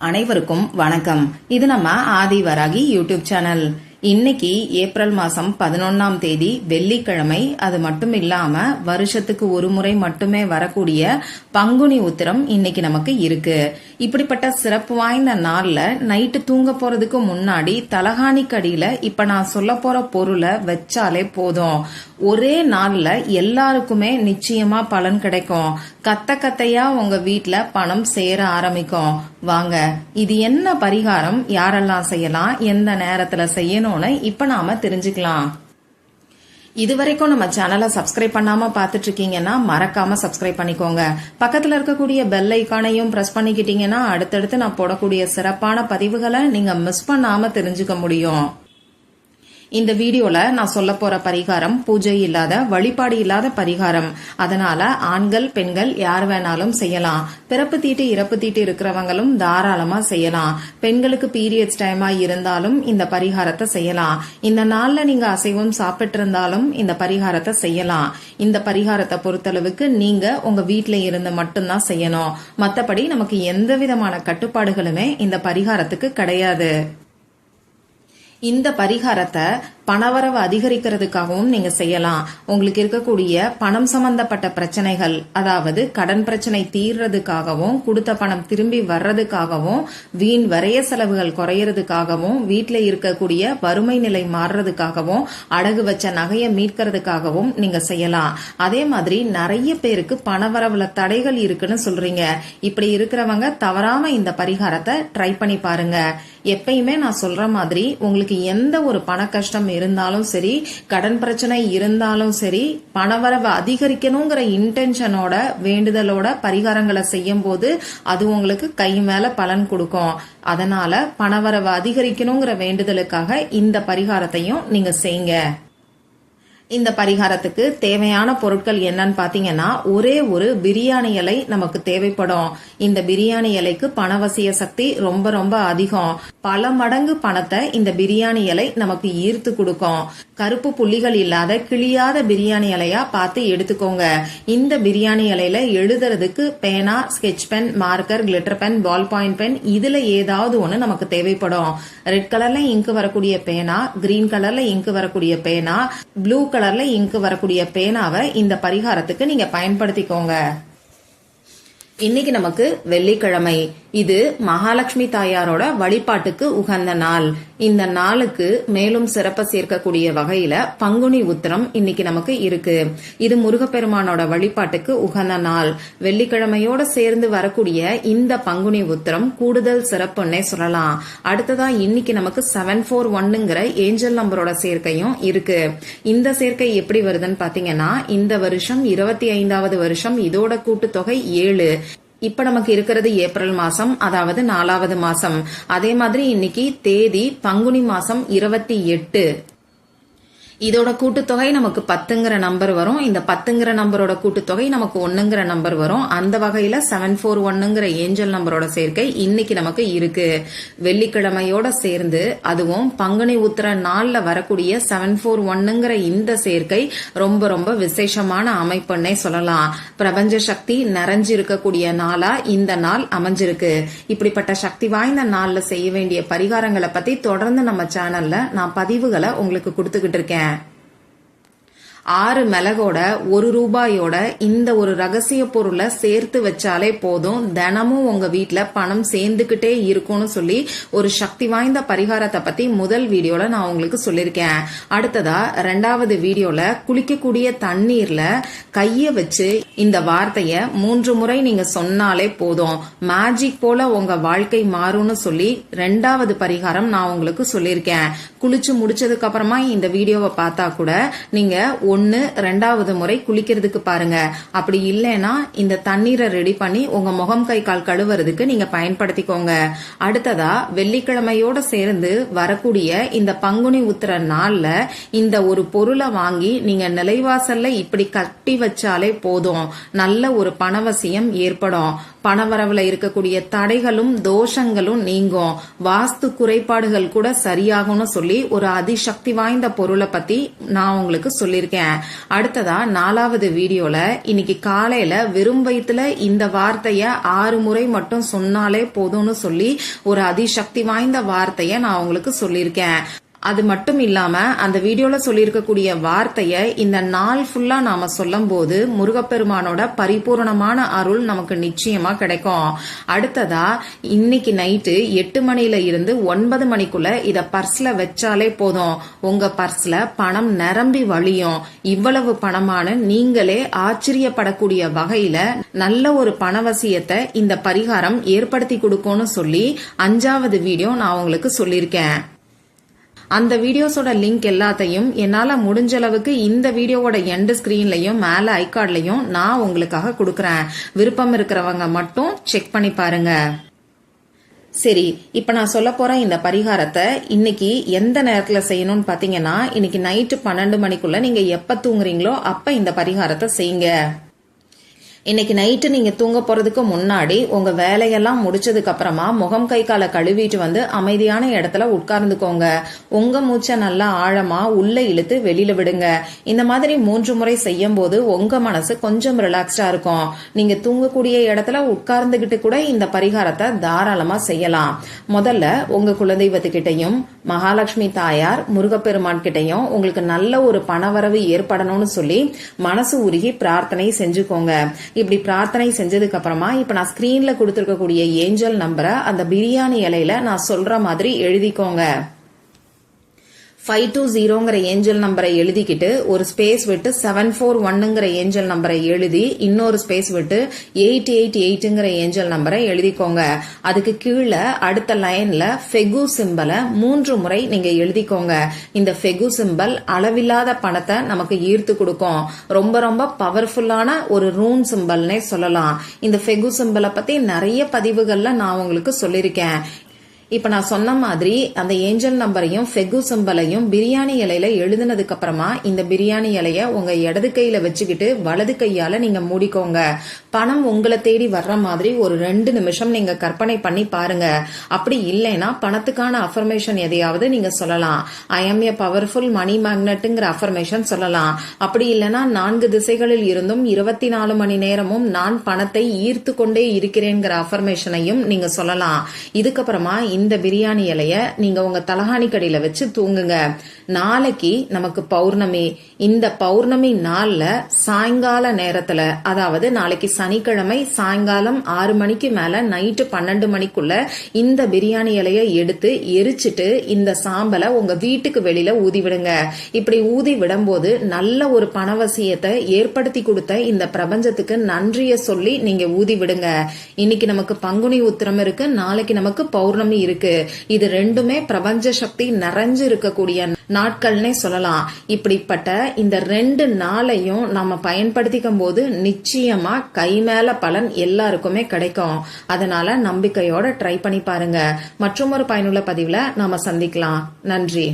அனைவருக்கும் வணக்கம். இது நம்ம ஆதிவராகி யூடியூப் சேனல். இன்னைக்கு ஏப்ரல் மாசம் 11ஆம் தேதி வெள்ளிக்கிழமை. அது மட்டும் இல்லாம வருஷத்துக்கு ஒரு முறை மட்டுமே வரக்கூடிய பங்குனி உத்திரம் இன்னைக்கு நமக்கு இருக்கு. இப்படிப்பட்ட சிறப்பு வாய்ந்த நாள்ல நைட்டு தூங்க போறதுக்கு முன்னாடி தலகாணிக்கடியில இப்ப நான் சொல்ல போற பொருளை வச்சாலே போதும், ஒரே நாள்ல எல்லாருக்குமே நிச்சயமா பலன் கிடைக்கும். கத்தையா உங்க வீட்ல பணம் சேர ஆரம்பிக்கும். வாங்க, இது என்ன பரிகாரம், யாரெல்லாம் செய்யலாம், எந்த நேரத்துல செய்யணும்னு இப்ப நாம தெரிஞ்சுக்கலாம். இதுவரைக்கும் நம்ம சேனலை சப்ஸ்கிரைப் பண்ணாம பாத்துட்டு இருக்கீங்கன்னா மறக்காம சப்ஸ்கிரைப் பண்ணிக்கோங்க. பக்கத்துல இருக்கக்கூடிய பெல் ஐகானையும் பிரஸ் பண்ணிக்கிட்டீங்கன்னா அடுத்தடுத்து நான் போடக்கூடிய சிறப்பான பதிவுகளை நீங்க மிஸ் பண்ணாம தெரிஞ்சுக்க முடியும். இந்த வீடியோல நான் சொல்ல போற பரிகாரம் பூஜை இல்லாத, வழிபாடு இல்லாத பரிகாரம். அதனால ஆண்கள் பெண்கள் யார் வேணாலும் செய்யலாம். பிறப்பு தீட்டு இறப்பு தீட்டு இருக்கிறவங்களும் தாராளமா செய்யலாம். பெண்களுக்கு பீரியட்ஸ் டைமா இருந்தாலும் இந்த பரிகாரத்தை செய்யலாம். இந்த நாள்ல நீங்க அசைவம் சாப்பிட்டு இருந்தாலும் இந்த பரிகாரத்தை செய்யலாம். இந்த பரிகாரத்தை பொறுத்தளவுக்கு நீங்க உங்க வீட்ல இருந்து மட்டும்தான் செய்யணும். மத்தபடி நமக்கு எந்த விதமான கட்டுப்பாடுகளுமே இந்த பரிகாரத்துக்கு கிடையாது. இந்த பரிகாரத்தை பணவரவு அதிகரிக்கிறதுக்காகவும் நீங்க செய்யலாம். உங்களுக்கு இருக்கக்கூடிய பணம் சம்பந்தப்பட்ட பிரச்சனைகள், அதாவது கடன் பிரச்சனை தீர்றதுக்காகவும், கொடுத்த பணம் திரும்பி வர்றதுக்காகவும், வீண் வரைய செலவுகள் குறையறதுக்காகவும், வீட்டுல இருக்கக்கூடிய வறுமை நிலை மாறுறதுக்காகவும், அடகு வச்ச நகையை மீட்கிறதுக்காகவும் நீங்க செய்யலாம். அதே மாதிரி நிறைய பேருக்கு பணவரவுல தடைகள் இருக்குன்னு சொல்றீங்க. இப்படி இருக்கிறவங்க தவறாம இந்த பரிகாரத்தை ட்ரை பண்ணி பாருங்க. எப்பயுமே நான் சொல்ற மாதிரி உங்களுக்கு எந்த ஒரு பண கஷ்டம் இருந்தாலும் சரி, கடன் பிரச்சனை இருந்தாலும் சரி, பணவரவு அதிகரிக்கணுங்கிற இன்டென்ஷனோட வேண்டுதலோட பரிகாரங்களை செய்யும் போது அது உங்களுக்கு கை மேல பலன் கொடுக்கும். அதனால பணவரவு அதிகரிக்கணுங்கிற வேண்டுதலுக்காக இந்த பரிகாரத்தையும் நீங்க செய்யுங்க. இந்த பரிகாரத்துக்கு தேவையான பொருட்கள் என்னன்னு பாத்தீங்கன்னா, ஒரே ஒரு பிரியாணி இலை நமக்கு தேவைப்படும். இந்த பிரியாணி இலைக்கு பணவசிய சக்தி ரொம்ப ரொம்ப அதிகம். பல மடங்கு பணத்தை இந்த பிரியாணி இலை நமக்கு ஈர்த்து கொடுக்கும். கருப்பு புள்ளிகள் இல்லாத கிளியாத பிரியாணி இலையா பார்த்து எடுத்துக்கோங்க. இந்த பிரியாணி இலையில எழுதுறதுக்கு பேனா, sketch pen, marker, glitter pen, ball point pen, இதுல ஏதாவது ஒண்ணு நமக்கு தேவைப்படும். ரெட் கலர்ல இங்கு வரக்கூடிய பேனா, கிரீன் கலர்ல இங்கு வரக்கூடிய பேனா, ப்ளூ கலர்ல இங்கு வரக்கூடிய பேனாவை இந்த பரிகாரத்துக்கு நீங்க பயன்படுத்திக்கோங்க. இன்னைக்கு நமக்கு வெள்ளிக்கிழமை. இது மகாலட்சுமி தாயாரோட வழிபாட்டுக்கு உகந்த நாள். இந்த நாளுக்கு மேலும் சிறப்ப சேர்க்கக்கூடிய வகையில பங்குனி உத்திரம் இன்னைக்கு நமக்கு இருக்கு. இது முருகப்பெருமானோட வழிபாட்டுக்கு உகந்த நாள். வெள்ளிக்கிழமையோட சேர்ந்து வரக்கூடிய இந்த பங்குனி உத்திரம் கூடுதல் சிறப்புன்னே சொல்லலாம். அடுத்ததா இன்னைக்கு நமக்கு 741ங்கிற ஏஞ்சல் நம்பரோட சேர்க்கையும் இருக்கு. இந்த சேர்க்கை எப்படி வருதுன்னு பாத்தீங்கன்னா, இந்த வருஷம் 25வது வருஷம், இதோட கூட்டுத்தொகை 7. இப்ப நமக்கு இருக்கிறது ஏப்ரல் மாசம், அதாவது 4வது மாசம். அதே மாதிரி இன்னைக்கு தேதி பங்குனி மாசம் 28. இதோட கூட்டுத்தொகை நமக்கு 10ங்கிற நம்பர் வரும். இந்த 10ங்கிற நம்பரோட கூட்டுத்தொகை நமக்கு 1ங்கிற நம்பர் வரும். அந்த வகையில 741ங்கிற ஏஞ்சல் நம்பரோட சேர்க்கை இன்னைக்கு நமக்கு இருக்கு. வெள்ளிக்கிழமையோட சேர்ந்து அதுவும் பங்குனி உத்திர நாள்ல வரக்கூடிய 741ங்கிற இந்த சேர்க்கை ரொம்ப ரொம்ப விசேஷமான அமைப்புன்னே சொல்லலாம். பிரபஞ்ச சக்தி நிறைஞ்சு இருக்கக்கூடிய நாளா இந்த நாள் அமைஞ்சிருக்கு. இப்படிப்பட்ட சக்தி வாய்ந்த நாள்ல செய்ய வேண்டிய பரிகாரங்களை பத்தி தொடர்ந்து நம்ம சேனல்ல நான் பதிவுகளை உங்களுக்கு கொடுத்துக்கிட்டு இருக்கேன். 6 மிளகோட 1 ரூபாயோட இந்த ஒரு ரகசிய பொருளை சேர்த்து வச்சாலே போதும், தினமும் உங்க வீட்டுல பணம் சேர்ந்துகிட்டே இருக்கும்னு சொல்லி ஒரு சக்தி வாய்ந்த பரிகாரத்தை பத்தி முதல் வீடியோல நான் உங்களுக்கு சொல்லிருக்கேன். அடுத்ததா 2வது வீடியோல குளிக்கக்கூடிய தண்ணீர்ல கைய வச்சு இந்த வார்த்தைய 3 முறை நீங்க சொன்னாலே போதும், மேஜிக் போல உங்க வாழ்க்கை மாறும்னு சொல்லி 2வது பரிகாரம் நான் உங்களுக்கு சொல்லிருக்கேன். குளிச்சு முடிச்சதுக்கு அப்புறமா இந்த வீடியோவை பார்த்தா கூட நீங்க 1, 2வது முறை குளிக்கிறதுக்கு பாருங்க. அப்படி இல்லைன்னா இந்த தண்ணீரை ரெடி பண்ணி உங்க முகம் கை கால் கழுவுறதுக்கு நீங்க பயன்படுத்திக்கோங்க. அடுத்ததா வெள்ளிக்கிழமையோட சேர்ந்து வரக்கூடிய இந்த பங்குனி உத்திர நாள்ல இந்த ஒரு பொருளை வாங்கி நீங்க நிலைவாசல்ல இப்படி கட்டி வச்சாலே போதும், நல்ல ஒரு பணவசியம் ஏற்படும். பணவரவுல இருக்கக்கூடிய தடைகளும் தோஷங்களும் நீங்கும். வாஸ்து குறைபாடுகள் கூட சரியாகும்னு சொல்லி ஒரு அதிசக்தி வாய்ந்த பொருளை பத்தி நான் உங்களுக்கு சொல்லியிருக்கேன். சொல்லியிருக்கேன். அடுத்ததா 4வது வீடியோல இன்னைக்கு காலையில வெறும் வயித்துல இந்த வார்த்தைய 6 முறை மட்டும் சொன்னாலே போதும்னு சொல்லி ஒரு அதிசக்தி வாய்ந்த வார்த்தைய நான் உங்களுக்கு சொல்லியிருக்கேன். அது மட்டும் இல்லாம அந்த வீடியோல சொல்லியிருக்கக்கூடிய வார்த்தைய இந்த நாள் ஃபுல்லா நாம சொல்லும் போது முருகப்பெருமானோட பரிபூர்ணமான அருள் நமக்கு நிச்சயமா கிடைக்கும். அடுத்ததா இன்னைக்கு நைட்டு 8 மணில இருந்து 9 மணிக்குள்ள இத பர்ஸ்ல வச்சாலே போதும், உங்க பர்ஸ்ல பணம் நிரம்பி வழியும். இவ்வளவு பணமான நீங்களே ஆச்சரியப்படக்கூடிய வகையில நல்ல ஒரு பணவசியத்தை இந்த பரிகாரம் ஏற்படுத்தி கொடுக்கும்னு சொல்லி 5வது வீடியோ நான் உங்களுக்கு சொல்லியிருக்கேன். அந்த வீடியோஸோட லிங்க் எல்லாத்தையும் என்னால முடிஞ்ச அளவுக்கு இந்த வீடியோவோட எண்ட் ஸ்கிரீன்லயும் மேல ஐகார்ட்லயும் நான் உங்களுக்காக கொடுக்கறேன். விருப்பம் இருக்கிறவங்க மட்டும் செக் பண்ணி பாருங்க. சரி, இப்ப நான் சொல்ல போற இந்த பரிகாரத்தை இன்னைக்கு எந்த நேரத்துல செய்யணும்னு பாத்தீங்கன்னா, இன்னைக்கு நைட்டு 12 மணிக்குள்ள நீங்க எப்ப தூங்குறீங்களோ அப்ப இந்த பரிகாரத்தை செய்யுங்க. இன்னைக்கு நைட்டு நீங்க தூங்க போறதுக்கு முன்னாடி உங்க வேலையெல்லாம் முடிச்சதுக்கு அப்புறமா முகம் கை காலை கழுவிட்டு வந்து அமைதியான இடத்துல உட்கார்ந்துக்கோங்க. உங்க மூச்சை நல்லா ஆழமா உள்ள இழுத்து வெளியில விடுங்க. இந்த மாதிரி 3 முறை செய்யும் போது உங்க மனசு கொஞ்சம் ரிலாக்ஸ்டா இருக்கும். நீங்க தூங்கக்கூடிய இடத்துல உட்கார்ந்துகிட்டு கூட இந்த பரிகாரத்தை தாராளமா செய்யலாம். முதல்ல உங்க குலதெய்வத்துக்கிட்டையும் மகாலட்சுமி தாயார் முருகப்பெருமான் கிட்டையும் உங்களுக்கு நல்ல ஒரு பணவரவு ஏற்படணும்னு சொல்லி மனசு உருகி பிரார்த்தனை செஞ்சுக்கோங்க. இப்படி பிரார்த்தனை செஞ்சதுக்கு அப்புறமா இப்ப நான் ஸ்கிரீன்ல கொடுத்திருக்கக்கூடிய ஏஞ்சல் நம்பரை அந்த பிரியாணி இலையில நான் சொல்ற மாதிரி எழுதிக்கோங்க. 520ங்கிற ஏஞ்சல் நம்பரை எழுதிக்கிட்டு ஒரு ஸ்பேஸ் விட்டு 741ங்கிற ஏஞ்சல் நம்பரை எழுதி இன்னொரு ஸ்பேஸ் விட்டு 888ங்கிற ஏஞ்சல் நம்பரை எழுதிக்கோங்க. அதுக்கு கீழே அடுத்த லைன்ல ஃபெகு சிம்பலை 3 முறை நீங்க எழுதிக்கோங்க. இந்த ஃபெகு சிம்பல் அளவில்லாத பணத்தை நமக்கு ஈர்த்து கொடுக்கும். ரொம்ப ரொம்ப பவர்ஃபுல்லான ஒரு ரூன் சிம்பல்னே சொல்லலாம். இந்த ஃபெகு சிம்பலை பத்தி நிறைய பதிவுகள்ல நான் உங்களுக்கு சொல்லியிருக்கேன். இப்ப நான் சொன்ன மாதிரி அந்த ஏஞ்சல் நம்பரையும் ஃபெகு சிம்பலையும் பிரியாணி இலையில எழுதினதுக்கு அப்புறமா இந்த பிரியாணி இலைய உங்க இடது கையில வச்சுக்கிட்டு வலது கையால நீங்க மூடிக்கோங்க. பணம் உங்களை தேடி வர்ற மாதிரி ஒரு 2 நிமிஷம் நீங்க கற்பனை பண்ணி பாருங்க. அப்படி இல்லைன்னா பணத்துக்கான அஃபர்மேஷன் எதையாவது நீங்க சொல்லலாம். I am a powerful money மேக்னெட்ங்கிற அஃபர்மேஷன் சொல்லலாம். அப்படி இல்லைன்னா 4 திசைகளில் இருந்தும் 24 மணி நேரமும் நான் பணத்தை ஈர்த்து கொண்டே இருக்கிறேங்கிற அஃபர்மேஷனையும் நீங்க சொல்லலாம். இதுக்கப்புறமா இந்த பிரியாணி இலைய நீங்க உங்க தலகாணி கடியில வச்சு தூங்குங்க. நாளைக்கு நமக்கு பௌர்ணமி. இந்த பௌர்ணமி நாள்ல சாயங்கால நேரத்துல, அதாவது நாளைக்கு சனிக்கிழமை சாயங்காலம் 6 மணிக்கு மேல நைட்டு 12 மணிக்குள்ள இந்த பிரியாணி இலைய எடுத்து எரிச்சிட்டு இந்த சாம்பலை உங்க வீட்டுக்கு வெளியில ஊதி விடுங்க. இப்படி ஊதி விடும்போது நல்ல ஒரு பணவசியத்தை ஏற்படுத்தி கொடுத்த இந்த பிரபஞ்சத்துக்கு நன்றிய சொல்லி நீங்க ஊதி விடுங்க. இன்னைக்கு நமக்கு பங்குனி உத்திரம் இருக்கு, நாளைக்கு நமக்கு பௌர்ணமி இருக்கு. இது ரெண்டுமே பிரபஞ்ச சக்தி நிறைஞ்சு இருக்கக்கூடிய நாட்கள்னே சொல்லலாம். இப்படிப்பட்ட இந்த 2 நாளையும் நாம பயன்படுத்திக்கும் போது நிச்சயமா கை மேல பலன் எல்லாருக்குமே கிடைக்கும். அதனால நம்பிக்கையோட ட்ரை பண்ணி பாருங்க. மற்றும் ஒரு பயனுள்ள பதிவுல நாம சந்திக்கலாம். நன்றி.